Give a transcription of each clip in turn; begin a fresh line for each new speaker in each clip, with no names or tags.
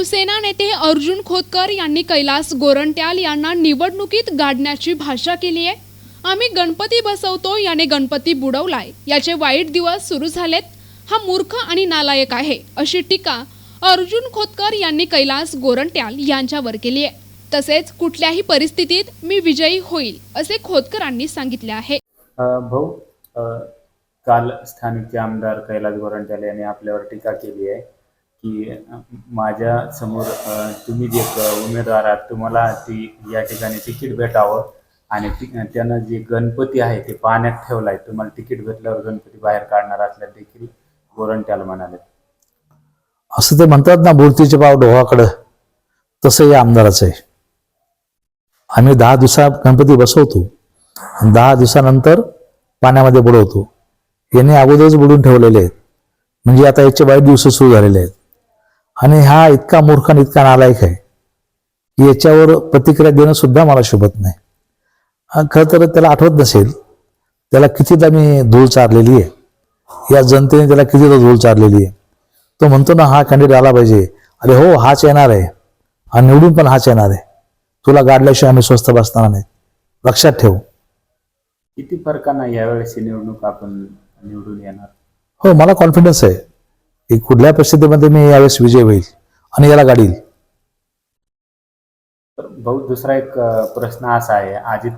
शिवसेना नेते अर्जुन खोतकर यांनी कैलास गोरंट्याल यांना निवडणुकीत गाडण्याची भाषा केली आहे। आम्ही गणपती बसवतो, याने गणपती बुडवलाय, याचे वाईट दिवस सुरू झालेत, हा मूर्ख आणि नालायक आहे, अशी टीका अर्जुन खोतकर यांनी कैलास गोरंट्याल यांच्यावर केली आहे। तसेच कुठल्याही परिस्थितीत मी विजयी होईल, असे खोतकरांनी सांगितले आहे।
भाऊ, काल स्थानिक आमदार कैलास गोरंट्याल यांनी आपल्यावर टीका केली आहे की माझ्या समोर तुम्ही जे उमेदवार आहात, तुम्हाला ती या ठिकाणी तिकीट भेटावं आणि त्यानं जे गणपती आहे ते पाण्यात ठेवलाय, तुम्हाला तिकीट भेटल्यावर गणपती बाहेर काढणार असल्या देखील गोरंट्याल म्हणाले।
असं ते म्हणतात ना, बोलतीचे पाव डोहाकडं, तसं या आमदाराचं आहे। आम्ही 10 दिवसात गणपती बसवतो, 10 दिवसानंतर पाण्यामध्ये बुडवतो। याने अगोदरच बुडून ठेवलेले आहेत, म्हणजे आता याचे वाईट दिवस सुरू झालेले आहेत। आणि हा इतका मूर्ख आणि इतका नालायक आहे की याच्यावर प्रतिक्रिया देणं सुद्धा मला शोभत नाही। खरं तर त्याला आठवत नसेल, त्याला कितीदा मी धूळ चारलेली आहे, या जनतेने त्याला कितीदा धूळ चारलेली आहे। तो म्हणतो ना, हा कॅन्डिडेट आला पाहिजे, अरे हो, हाच येणार आहे आणि निवडून पण हाच येणार आहे, तुला गाडल्याशिवाय आम्ही स्वस्थ बसणार नाही, लक्षात ठेव।
किती फरकानं यावेळेस निवडणूक आपण निवडून येणार?
हो, मला कॉन्फिडन्स आहे की कुठल्या परिस्थितीमध्ये मी यावेळेस विजय होईल आणि याला गाडील।
भाऊ, दुसरा एक प्रश्न असा आहे, आधी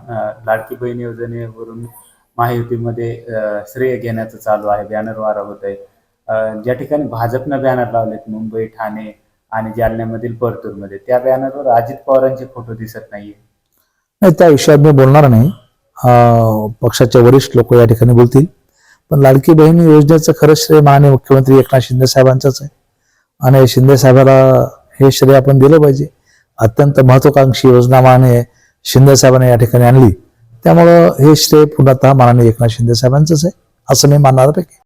लाडकी बहीण योजनेवरून महायुतीमध्ये श्रेय घेण्याचं चालू आहे, बॅनर वारा होत आहे। ज्या ठिकाणी भाजपनं बॅनर लावलेत मुंबई, ठाणे आणि जालन्यामधील परतूरमध्ये, त्या बॅनरवर अजित पवारांचे फोटो दिसत नाहीये।
नाही, त्या विषयात मी बोलणार नाही, पक्षाचे वरिष्ठ लोक या ठिकाणी बोलतील। पण लाडकी बहीण योजनेचं खरं श्रेय माननीय मुख्यमंत्री एकनाथ शिंदे साहेबांचंच आहे आणि शिंदे साहेबाला हे श्रेय आपण दिलं पाहिजे। अत्यंत महत्वाकांक्षी योजना माननीय शिंदे साहेबांनी या ठिकाणी आणली, त्यामुळं हे श्रेय पूर्णतः माननीय एकनाथ शिंदे साहेबांचंच आहे, असं मी मानणाऱ्यापैकी।